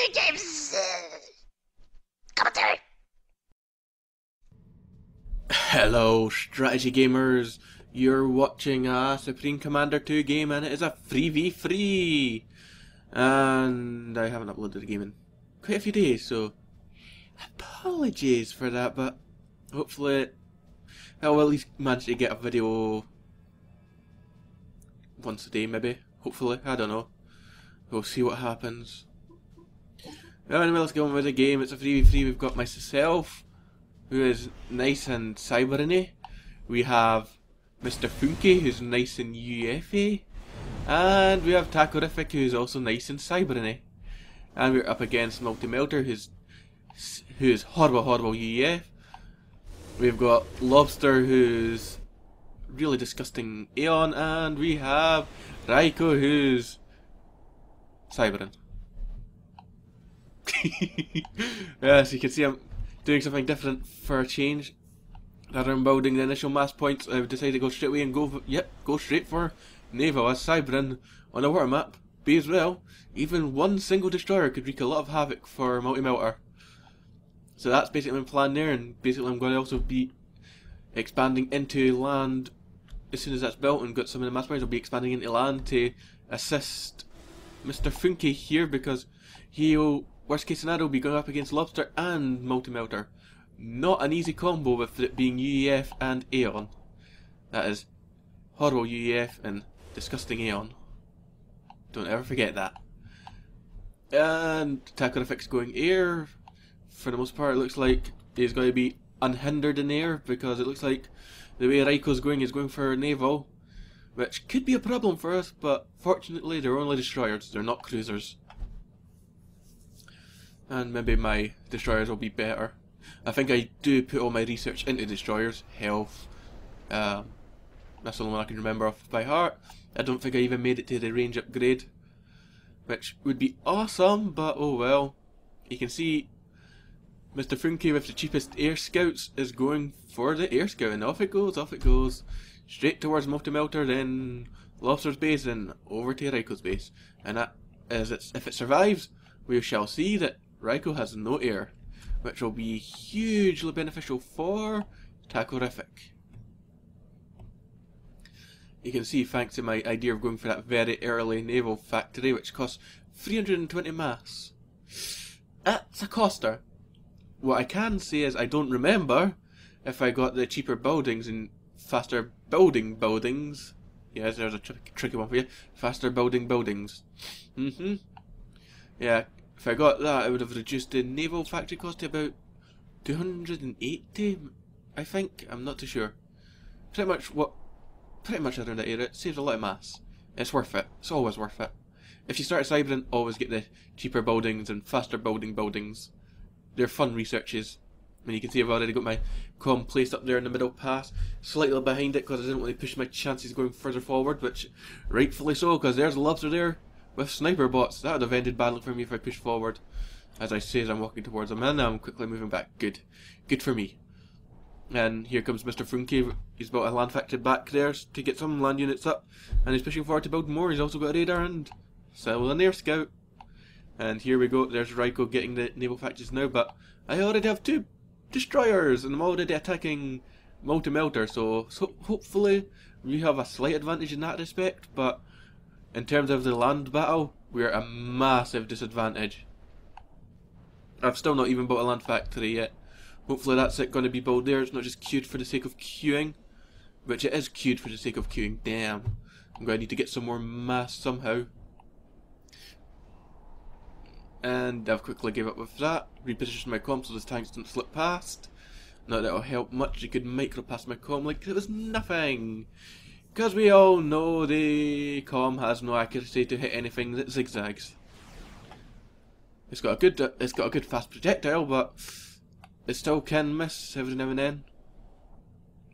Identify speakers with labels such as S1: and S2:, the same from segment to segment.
S1: Strategy Games commentary.
S2: Hello, strategy gamers. You're watching a Supreme Commander 2 game, and it is a 3v3. And I haven't uploaded the game in quite a few days, so apologies for that. But hopefully, I'll at least manage to get a video once a day, maybe. Hopefully, I don't know. We'll see what happens. Well, anyway, let's get on with the game. It's a 3v3. We've got myself, who is nice and cyberny. We have Mr. Funky, who's nice and UFA. And we have Takorific, who's also nice and cyberny. And we're up against Multi-Melter, who's horrible UEF. We've got Lobster, who's really disgusting Aeon. And we have Raiko, who's Cyberin. As you can see, I'm doing something different for a change. Rather than building the initial mass points, I've decided to go straight away and go straight for naval as Cyberin on a water map. Be as well, even one single destroyer could wreak a lot of havoc for Multi-Melter. So that's basically my plan there, and basically I'm going to also be expanding into land as soon as that's built and got some of the mass points. I'll be expanding into land to assist Mr. Funky here, because he'll, worst case scenario, be going up against Lobster and Multi-Melter. Not an easy combo with it being UEF and Aeon. That is horrible UEF and disgusting Aeon. Don't ever forget that. And Takorific's going air. For the most part, it looks like he's going to be unhindered in air, because it looks like the way Raiko's going is going for naval, which could be a problem for us, but fortunately they're only destroyers, they're not cruisers. And maybe my destroyers will be better. I think I do put all my research into destroyers, health. That's the only one I can remember off by heart. I don't think I even made it to the range upgrade, which would be awesome, but oh well. You can see Mr. Funky with the cheapest air scouts is going for the air scout, and off it goes. Straight towards Multi-Melter, then Lobster's base, and over to Raiko's base. And that is, if it survives, we shall see that Raiko has no air, which will be hugely beneficial for Takorific. You can see, thanks to my idea of going for that very early naval factory, which costs 320 mass. That's a coster. What I can say is I don't remember if I got the cheaper buildings and faster building buildings. Yes, there's a tricky one for you. Faster building buildings. Yeah, if I got that, I would have reduced the naval factory cost to about 280, I think. I'm not too sure. Pretty much around that area. It saves a lot of mass. It's worth it. It's always worth it. If you start Cyberin, always get the cheaper buildings and faster building buildings. They're fun researches. And you can see I've already got my com placed up there in the middle pass, slightly behind it because I didn't want to push my chances going further forward, which rightfully so, because there's a Lobster there with sniper bots. That would have ended badly for me if I pushed forward. As I say, as I'm walking towards them, and now I'm quickly moving back. Good for me. And here comes Mr. Funky. He's built a land factory back there to get some land units up, and he's pushing forward to build more. He's also got a radar and still an air scout. And here we go, there's Raiko getting the naval factories now, but I already have 2 destroyers and I'm already attacking Multi-Melter, so hopefully we have a slight advantage in that respect, but in terms of the land battle, we're at a massive disadvantage. I've still not even built a land factory yet. Hopefully that's it going to be built there. It's not just queued for the sake of queuing, which it is queued for the sake of queuing. Damn, I'm going to need to get some more mass somehow. And I've quickly gave up with that, repositioned my comm so those tanks don't slip past. Not that it'll help much, you could micro past my comm like it was nothing. Because we all know the comm has no accuracy to hit anything that zigzags. It's got a good fast projectile, but it still can miss every now and then.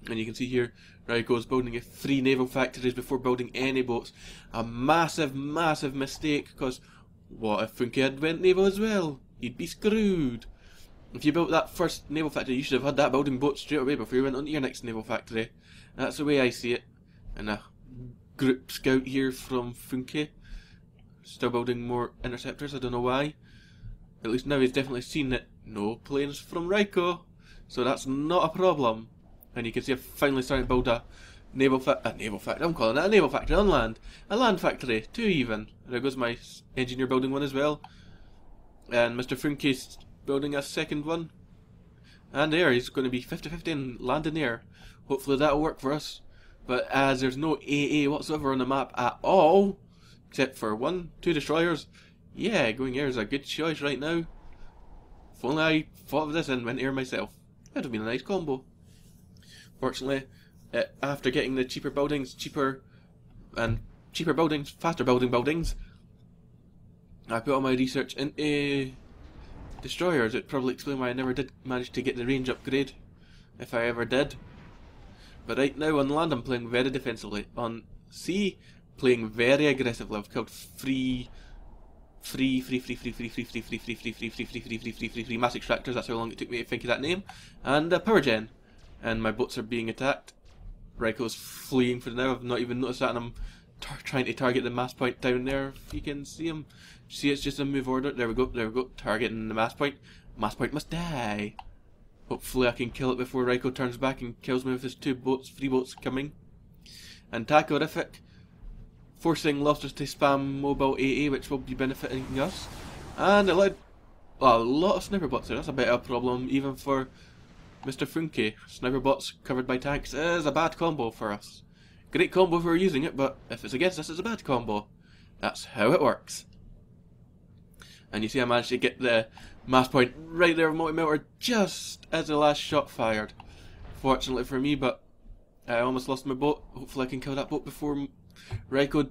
S2: And you can see here, Raiko's building 3 naval factories before building any boats. A massive mistake, because what if Funky had went naval as well? You'd be screwed. If you built that first naval factory, you should have had that building boat straight away before you went on to your next naval factory. That's the way I see it. And a group scout here from Funky. Still building more interceptors, I don't know why. At least now he's definitely seen that no planes from Raiko, so that's not a problem. And you can see I've finally started to build a naval factory. I'm calling it a naval factory on land. A land factory, too even. There goes my engineer building one as well. And Mr. Funke's building a second one. And there, he's going to be 50-50 and land in there. Hopefully that'll work for us. But as there's no AA whatsoever on the map at all, except for 2 destroyers, yeah, going air is a good choice right now. If only I thought of this and went air myself. That would have been a nice combo. Fortunately, after getting the cheaper buildings, faster building buildings, I put all my research into destroyers. It probably explains why I never did manage to get the range upgrade, if I ever did. But right now on land I'm playing very defensively. On sea, playing very aggressively. I've killed three mass extractors. That's how long it took me to think of that name. And a power gen. And my boats are being attacked. Raiko's fleeing for now. I've not even noticed that, and I'm trying to target the mass point down there. If you can see him, see, it's just a move order. There we go. There we go. Targeting the mass point. Mass point must die. Hopefully I can kill it before Raiko turns back and kills me with his 3 boats coming. And Tacorific forcing lobsters to spam mobile AA, which will be benefiting us. And it allowed a lot of sniper bots there. That's a bit of a problem even for Mr. Funke. Sniper bots covered by tanks is a bad combo for us. Great combo if we're using it, but if it's against us, it's a bad combo. That's how it works. And you see I managed to get the mass point right there with multi-melter just as the last shot fired. Fortunately for me, but I almost lost my boat. Hopefully I can kill that boat before Raiko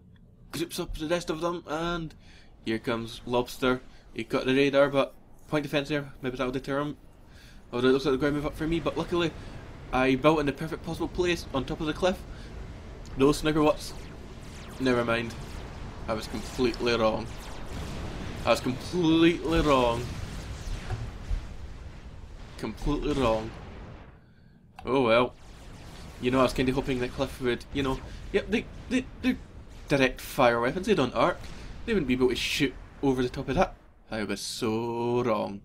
S2: groups up the rest of them. And here comes Lobster. He cut the radar, but point defense there. Maybe that'll deter him. Although it looks like they're going to move up for me, but luckily I built in the perfect possible place on top of the cliff. No sniper bots. Never mind. I was completely wrong. I was completely wrong. Completely wrong. Oh well. You know, I was kind of hoping that Cliff would, you know, yep, they're direct fire weapons, they don't arc. They wouldn't be able to shoot over the top of that. I was so wrong.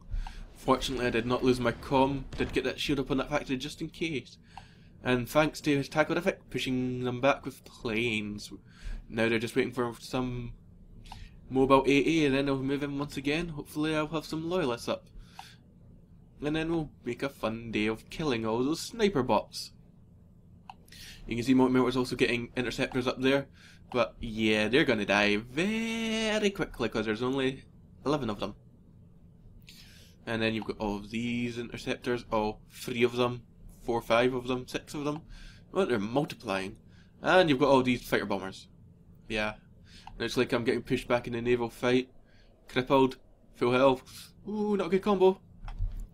S2: Fortunately I did not lose my comm, did get that shield up on that factory just in case. And thanks to Tacorific pushing them back with planes. Now they're just waiting for some mobile AA and then they'll move in once again. Hopefully I'll have some loyalists up. And then we'll make a fun day of killing all those sniper bots. You can see Multimelter's also getting interceptors up there. But yeah, they're gonna die very quickly because there's only 11 of them. And then you've got all of these interceptors, all 3 of them, 4, 5 of them, 6 of them. Well, they're multiplying. And you've got all these fighter bombers. Yeah. Looks like I'm getting pushed back in the naval fight. Crippled, full health. Ooh, not a good combo.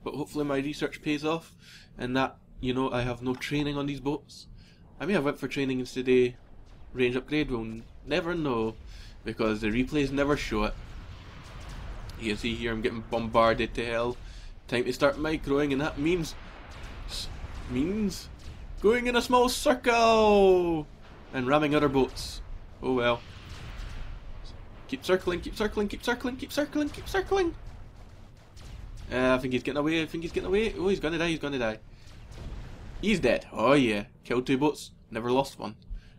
S2: But hopefully my research pays off. And that, you know, I have no training on these boats. I may have went for training instead of range upgrade. We'll never know. Because the replays never show it. You can see here I'm getting bombarded to hell. Time to start microing, and that means going in a small circle and ramming other boats. Oh well. Keep circling, keep circling, keep circling, keep circling, keep circling. I think he's getting away, I think he's getting away. Oh, he's gonna die, he's gonna die. He's dead. Oh yeah. Killed 2 boats, never lost one.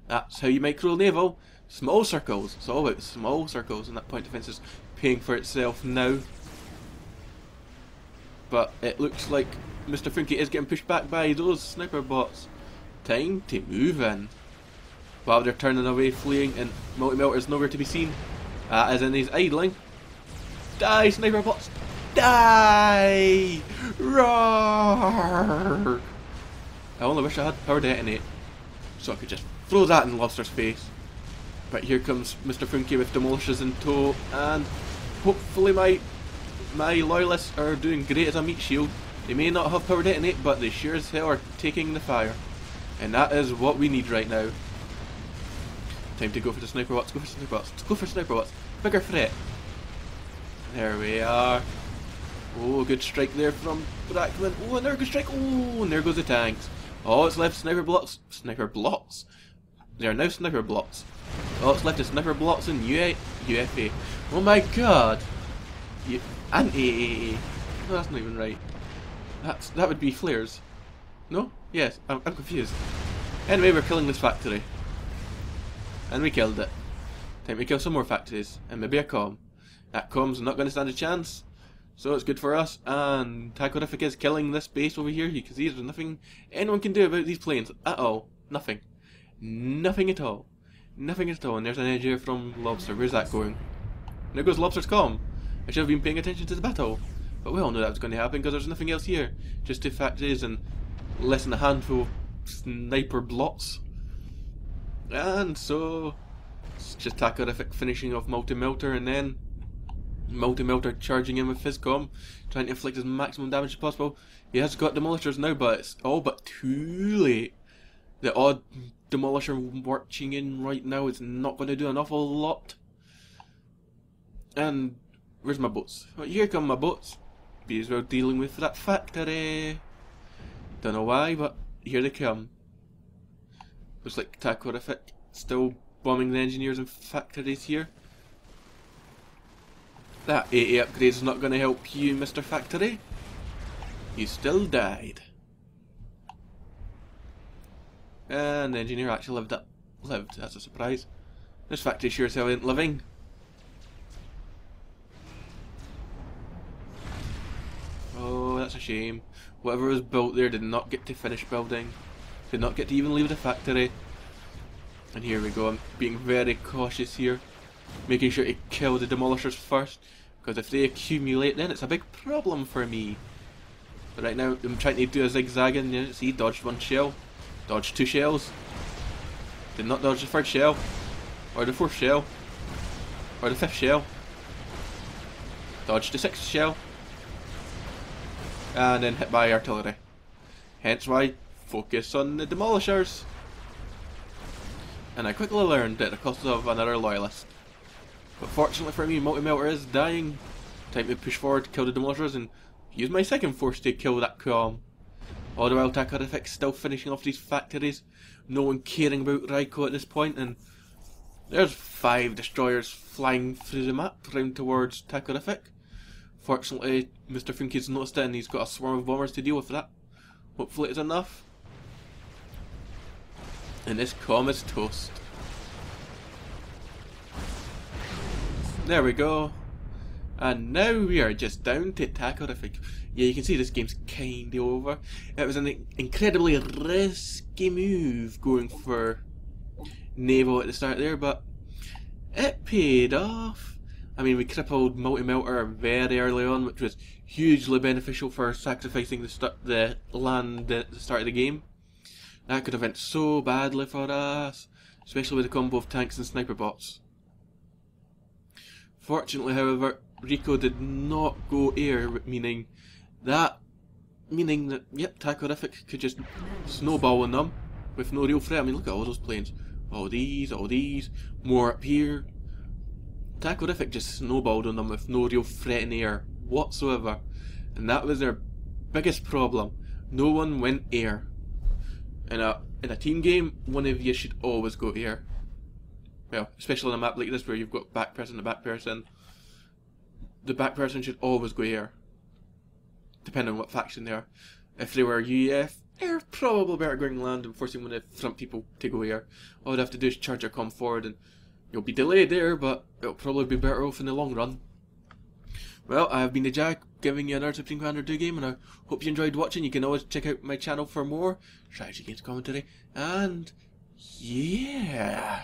S2: That's how you micro naval. Small circles. It's all about small circles, and that point defense is paying for itself now. But it looks like Mr. Funke is getting pushed back by those sniper bots. Time to move in. While they're turning away, fleeing, and Multimelter is nowhere to be seen. As in he's idling. Die, sniper bots! Die! Roar! I only wish I had power detonate, so I could just throw that in Lobster's face. But here comes Mr. Funke with demolishes in tow, and hopefully my loyalists are doing great as a meat shield. They may not have power detonate, but they sure as hell are taking the fire. And that is what we need right now. Time to go for the sniper bots, go for sniper bots, go for sniper bots. Bigger threat. There we are. Oh, good strike there from Brackman. Oh, and there goes strike. Oh, and there goes the tanks. Oh, it's left sniper blocks. Sniper blocks. They are now sniper blocks. Oh, it's left is sniper blocks and UFA. Oh my god. You, and AAA. No, that's not even right. That would be flares. No? Yes, I'm confused. Anyway, we're killing this factory. And we killed it. Time to kill some more factories. And maybe a comm. That comm's not going to stand a chance. So it's good for us. And Tacorific is killing this base over here. You can see there's nothing anyone can do about these planes at all. Nothing. Nothing at all. Nothing at all. And there's an edge here from Lobster. Where's that going? There goes Lobster's comm. I should have been paying attention to the battle. But we all knew that was going to happen because there's nothing else here. Just 2 factories and less than a handful of sniper blots. And so it's just Tacorific finishing off Multi-Melter, and then Multi-Melter charging in with his comm, trying to inflict as maximum damage as possible. He has got demolishers now, but it's all but too late. The odd demolisher marching in right now is not going to do an awful lot. And where's my boats? Well, here come my boats. Be as well dealing with that factory. Don't know why, but here they come. Looks like Tacorific still bombing the engineers and factories here. That 80 upgrade is not going to help you, Mr. Factory. You still died. And the engineer actually lived. That's a surprise. This factory sure as hell ain't living. Oh, that's a shame. Whatever was built there did not get to finish building. Did not get to even leave the factory. And here we go. I'm being very cautious here. Making sure to kill the demolishers first. Because if they accumulate, then it's a big problem for me. But right now, I'm trying to do a zigzag and you see, dodged 1 shell. Dodged 2 shells. Did not dodge the 3rd shell. Or the 4th shell. Or the 5th shell. Dodged the 6th shell. And then hit by artillery. Hence why, focus on the demolishers. And I quickly learned at the cost of another loyalist. But fortunately for me, Multi-Melter is dying. Time to push forward to kill the demolishers and use my second force to kill that comm. All the while Tacorific's still finishing off these factories. No one caring about Raiko at this point, and there's 5 destroyers flying through the map round towards Tacorific. Fortunately, Mr. Funky's noticed it and he's got a swarm of bombers to deal with that. Hopefully it's enough. And this comm is toast. There we go. And now we are just down to Tacorific. Yeah, you can see this game's kinda over. It was an incredibly risky move going for Naval at the start there, but it paid off. I mean, we crippled Multi-Melter very early on, which was hugely beneficial for sacrificing the land at the start of the game. That could have went so badly for us, especially with the combo of tanks and sniper bots. Fortunately, however, Rico did not go air, meaning that, yep, Tacorific could just snowball on them with no real threat. I mean, look at all those planes. All these, more up here. Tacorific just snowballed on them with no real threat in the air whatsoever. And that was their biggest problem. No one went air. In a team game, one of you should always go air. Well, especially on a map like this where you've got back person and back person. The back person should always go air. Depending on what faction they are. If they were UEF, they're probably better going land and forcing one of the front people to go air. All they'd have to do is charge their comm forward and you'll be delayed there, but it'll probably be better off in the long run. Well, I have been the Jack, giving you another Supreme Commander 2 game, and I hope you enjoyed watching. You can always check out my channel for more strategy games commentary, and yeah.